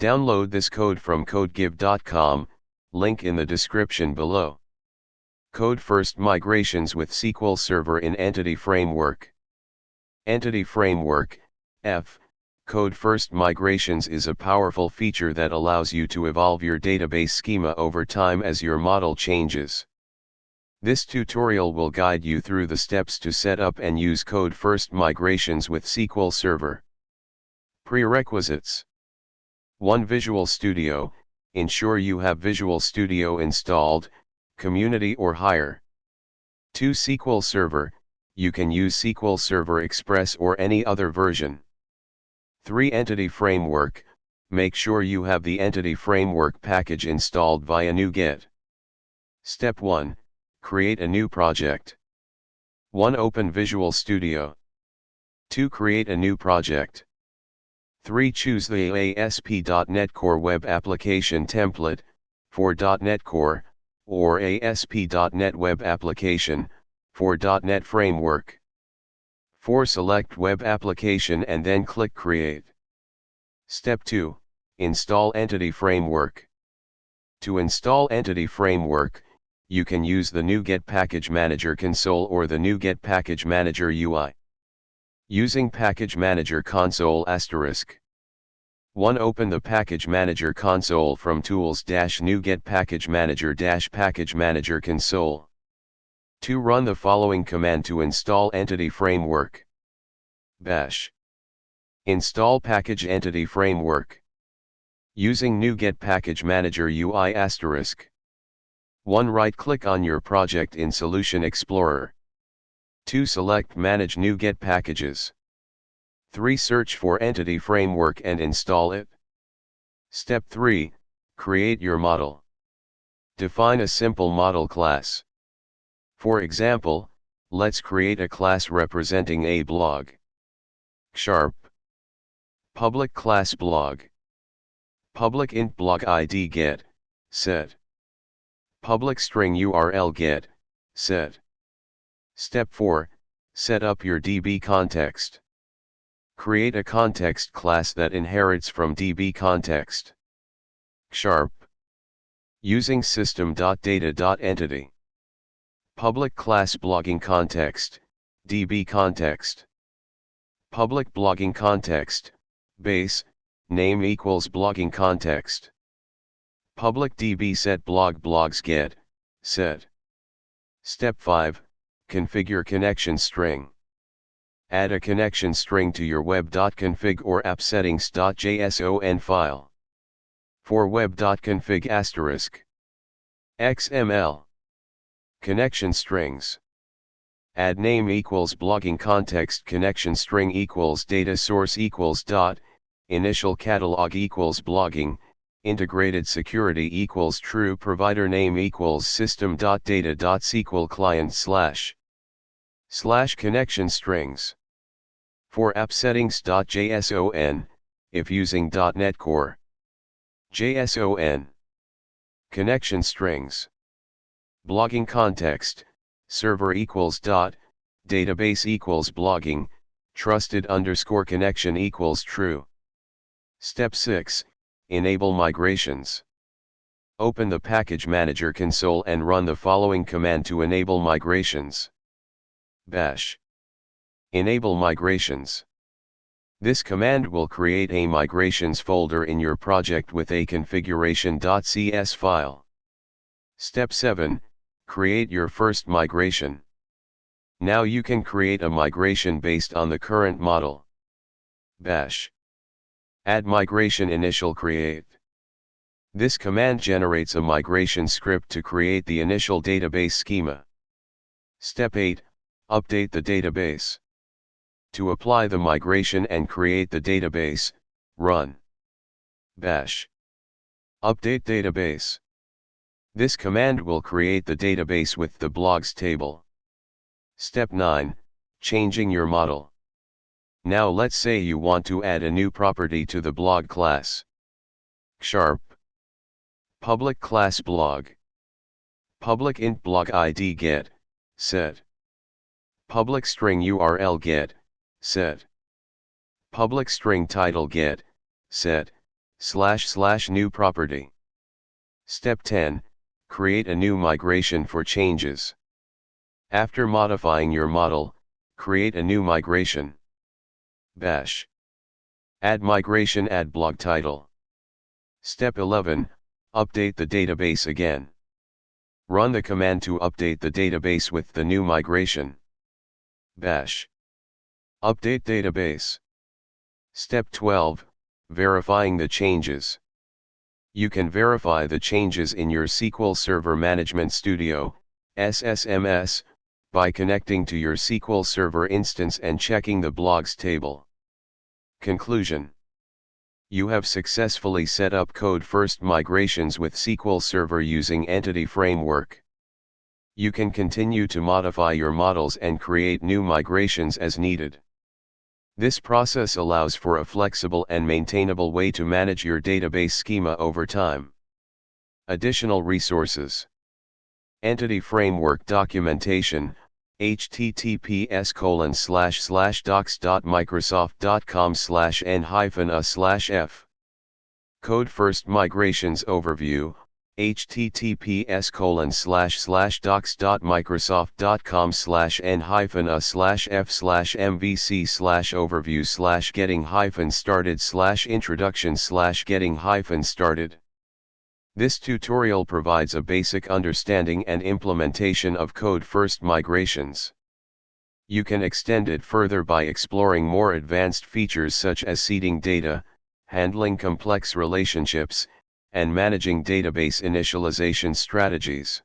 Download this code from codegive.com, link in the description below. Code first migrations with SQL Server in Entity Framework. Entity Framework, F. Code first migrations is a powerful feature that allows you to evolve your database schema over time as your model changes. This tutorial will guide you through the steps to set up and use code first migrations with SQL Server. Prerequisites. 1. Visual Studio. Ensure you have Visual Studio installed, Community or higher. 2. SQL Server. You can use SQL Server Express or any other version. 3. Entity Framework. Make sure you have the Entity Framework package installed via nuget. Step 1. Create a new project. 1. Open Visual Studio. 2. Create a new project. 3. Choose the ASP.NET Core Web Application template, for .NET Core, or ASP.NET Web Application, for .NET Framework. 4. Select Web Application and then click Create. Step 2. Install Entity Framework. To install Entity Framework, you can use the NuGet Package Manager console or the NuGet Package Manager UI. Using Package Manager console *. 1. Open the Package Manager console from Tools-NuGet Package Manager-Package Manager console. 2. Run the following command to install Entity Framework. Bash. Install Package Entity Framework. Using NuGet Package Manager UI *. 1. Right-click on your project in Solution Explorer. 2. Select Manage NuGet Packages. 3. Search for Entity Framework and install it. Step 3. Create your model. Define a simple model class. For example, let's create a class representing a blog. Sharp. Public class blog. Public int blog ID get, set. Public string URL get, set. Step 4. Set up your DB context. Create a context class that inherits from DB context. Sharp. Using system.data.entity. Public class blogging context, DB context. Public blogging context, base, name equals blogging context. Public DB set blog blogs get, set. Step 5. Configure connection string. Add a connection string to your web.config or appsettings.json file. For web.config * XML. Connection strings. Add name equals blogging context connection string equals data source equals dot, initial catalog equals blogging, integrated security equals true provider name equals system.data.sql client / connection strings. For appsettings.json, if using .NET Core. JSON. Connection strings. Blogging context, server equals dot, database equals blogging, trusted _ connection equals true. Step 6, enable migrations. Open the Package Manager console and run the following command to enable migrations. Bash. Enable migrations. This command will create a migrations folder in your project with a configuration.cs file. Step 7, create your first migration. Now you can create a migration based on the current model. Bash. Add migration initial create. This command generates a migration script to create the initial database schema. Step 8, update the database. To apply the migration and create the database, run bash update database. This command will create the database with the blogs table. Step 9, changing your model. Now let's say you want to add a new property to the blog class. Sharp. Public class blog. Public int blog ID get, set. Public string URL get, set. Public string title get, set. / new property. Step 10, create a new migration for changes. After modifying your model, create a new migration. Bash. Add migration, add blog title. Step 11, update the database again. Run the command to update the database with the new migration. Bash. Update database. Step 12, verifying the changes. You can verify the changes in your SQL Server Management Studio, SSMS, by connecting to your SQL Server instance and checking the blogs table. Conclusion. You have successfully set up code-first migrations with SQL Server using Entity Framework. You can continue to modify your models and create new migrations as needed. This process allows for a flexible and maintainable way to manage your database schema over time. Additional resources. Entity Framework documentation, https://docs.microsoft.com/n-a/f. Code First Migrations Overview, https://docs.microsoft.com/n-a/f/mvc/overview/getting-started/introduction/getting-started. This tutorial provides a basic understanding and implementation of code first migrations. You can extend it further by exploring more advanced features such as seeding data, handling complex relationships, and managing database initialization strategies.